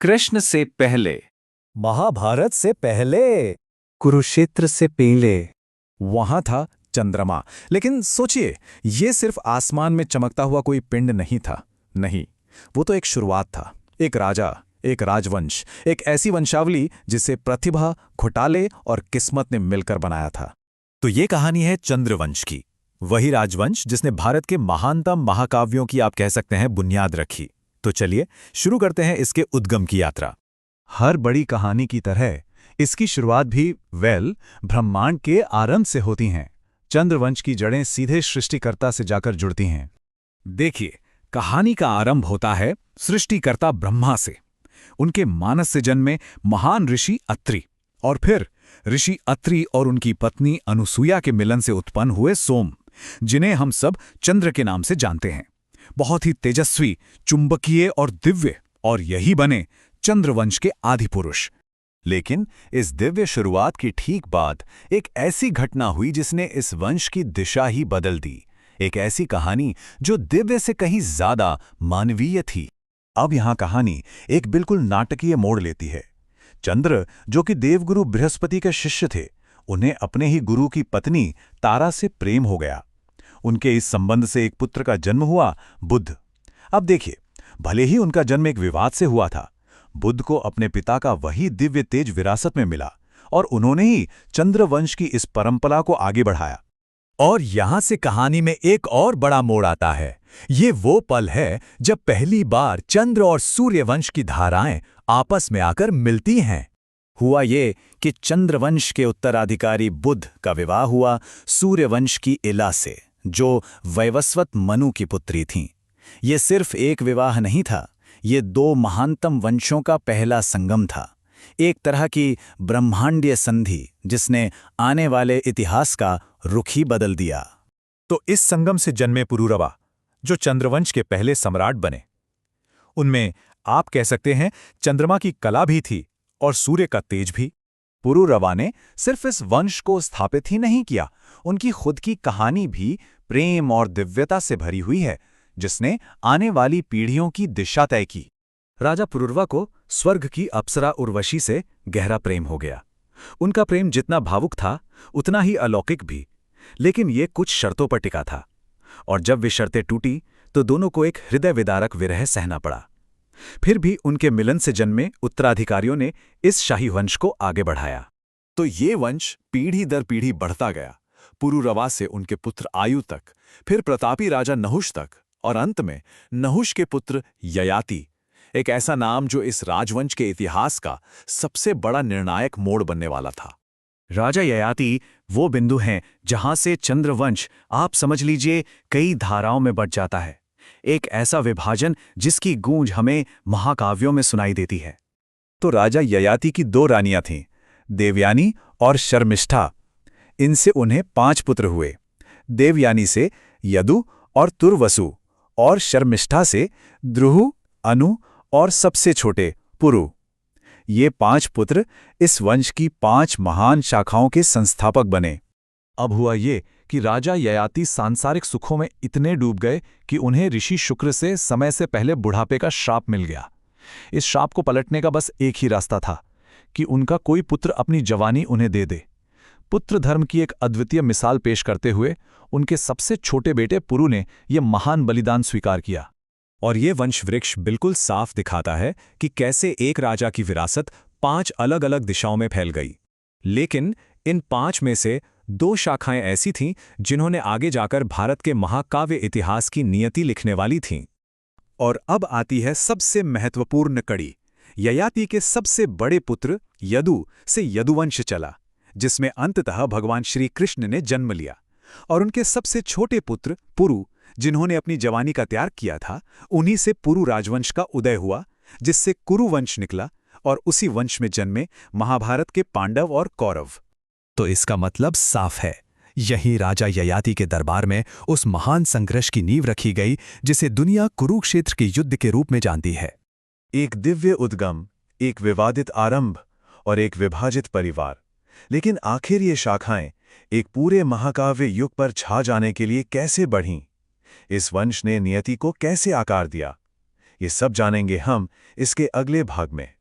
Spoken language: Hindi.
कृष्ण से पहले, महाभारत से पहले, कुरुक्षेत्र से पहले। वहां था चंद्रमा। लेकिन सोचिए, ये सिर्फ आसमान में चमकता हुआ कोई पिंड नहीं था। नहीं, वो तो एक शुरुआत था। एक राजा, एक राजवंश, एक ऐसी वंशावली जिसे प्रतिभा, घोटाले और किस्मत ने मिलकर बनाया था। तो ये कहानी है चंद्रवंश की। वही राजवंश जिसने भारत के महानतम महाकाव्यों की, आप कह सकते हैं, बुनियाद रखी। तो चलिए शुरू करते हैं इसके उद्गम की यात्रा। हर बड़ी कहानी की तरह इसकी शुरुआत भी ब्रह्मांड के आरंभ से होती हैं। चंद्रवंश की जड़ें सीधे सृष्टिकर्ता से जाकर जुड़ती हैं। देखिए, कहानी का आरंभ होता है सृष्टिकर्ता ब्रह्मा से। उनके मानस से जन्मे महान ऋषि अत्रि, और फिर ऋषि अत्रि और उनकी पत्नी अनुसुईया के मिलन से उत्पन्न हुए सोम, जिन्हें हम सब चंद्र के नाम से जानते हैं। बहुत ही तेजस्वी, चुंबकीय और दिव्य, और यही बने चंद्रवंश के आदि पुरुष। लेकिन इस दिव्य शुरुआत की ठीक बाद एक ऐसी घटना हुई जिसने इस वंश की दिशा ही बदल दी। एक ऐसी कहानी जो दिव्य से कहीं ज्यादा मानवीय थी। अब यहां कहानी एक बिल्कुल नाटकीय मोड़ लेती है। चंद्र, जो कि देवगुरु बृहस्पति के शिष्य थे, उन्हें अपने ही गुरु की पत्नी तारा से प्रेम हो गया। उनके इस संबंध से एक पुत्र का जन्म हुआ, बुध। अब देखिए, भले ही उनका जन्म एक विवाद से हुआ था, बुध को अपने पिता का वही दिव्य तेज विरासत में मिला, और उन्होंने ही चंद्रवंश की इस परंपरा को आगे बढ़ाया। और यहां से कहानी में एक और बड़ा मोड़ आता है। ये वो पल है जब पहली बार चंद्र और सूर्यवंश की धाराएं आपस में आकर मिलती हैं। हुआ ये कि चंद्रवंश के उत्तराधिकारी बुध का विवाह हुआ सूर्यवंश की इला से, जो वैवस्वत मनु की पुत्री थीं। ये सिर्फ एक विवाह नहीं था, ये दो महानतम वंशों का पहला संगम था। एक तरह की ब्रह्मांडीय संधि जिसने आने वाले इतिहास का रुख ही बदल दिया। तो इस संगम से जन्मे पुरुरवा, जो चंद्रवंश के पहले सम्राट बने। उनमें आप कह सकते हैं चंद्रमा की कला भी थी और सूर्य का तेज भी। पुरुरवा ने सिर्फ इस वंश को स्थापित ही नहीं किया, उनकी खुद की कहानी भी प्रेम और दिव्यता से भरी हुई है, जिसने आने वाली पीढ़ियों की दिशा तय की। राजा पुरुरवा को स्वर्ग की अप्सरा उर्वशी से गहरा प्रेम हो गया। उनका प्रेम जितना भावुक था, उतना ही अलौकिक भी। लेकिन ये कुछ शर्तों पर टिका था, और जब वे शर्तें टूटी तो दोनों को एक हृदय विदारक विरह सहना पड़ा। फिर भी उनके मिलन से जन्मे उत्तराधिकारियों ने इस शाही वंश को आगे बढ़ाया। तो ये वंश पीढ़ी दर पीढ़ी बढ़ता गया, पुरुरवा से उनके पुत्र आयु तक, फिर प्रतापी राजा नहुष तक, और अंत में नहुष के पुत्र ययाति, एक ऐसा नाम जो इस राजवंश के इतिहास का सबसे बड़ा निर्णायक मोड़ बनने वाला था। राजा ययाति वो बिंदु हैं जहां से चंद्रवंश, आप समझ लीजिए, कई धाराओं में बंट जाता है। एक ऐसा विभाजन जिसकी गूंज हमें महाकाव्यों में सुनाई देती है। तो राजा ययाति की दो रानियां थीं, देवयानी और शर्मिष्ठा। इनसे उन्हें 5 पुत्र हुए। देवयानी से यदु और तुर्वसु, और शर्मिष्ठा से द्रुहु, अनु और सबसे छोटे पुरु। ये 5 पुत्र इस वंश की 5 महान शाखाओं के संस्थापक बने। अब हुआ ये कि राजा ययाति सांसारिक सुखों में इतने डूब गए कि उन्हें ऋषि शुक्र से समय से पहले बुढ़ापे का श्राप मिल गया। इस श्राप को पलटने का बस एक ही रास्ता था कि उनका कोई पुत्र अपनी जवानी उन्हें दे दे। पुत्र धर्म की एक अद्वितीय मिसाल पेश करते हुए उनके सबसे छोटे बेटे पुरु ने यह महान बलिदान स्वीकार किया। और ये वंश वृक्ष बिल्कुल साफ दिखाता है कि कैसे एक राजा की विरासत 5 अलग अलग दिशाओं में फैल गई। लेकिन इन 5 में से 2 शाखाएं ऐसी थीं जिन्होंने आगे जाकर भारत के महाकाव्य इतिहास की नियति लिखने वाली थीं। और अब आती है सबसे महत्वपूर्ण कड़ी। ययाति के सबसे बड़े पुत्र यदु से यदुवंश चला, जिसमें अंततः भगवान श्री कृष्ण ने जन्म लिया। और उनके सबसे छोटे पुत्र पुरु, जिन्होंने अपनी जवानी का त्याग किया था, उन्हीं से पुरु राजवंश का उदय हुआ, जिससे कुरुवंश निकला, और उसी वंश में जन्मे महाभारत के पांडव और कौरव। तो इसका मतलब साफ है, यही राजा ययाति के दरबार में उस महान संघर्ष की नींव रखी गई जिसे दुनिया कुरुक्षेत्र के युद्ध के रूप में जानती है। एक दिव्य उद्गम, एक विवादित आरंभ और एक विभाजित परिवार। लेकिन आखिर ये शाखाएं एक पूरे महाकाव्य युग पर छा जाने के लिए कैसे बढ़ीं? इस वंश ने नियति को कैसे आकार दिया? ये सब जानेंगे हम इसके अगले भाग में।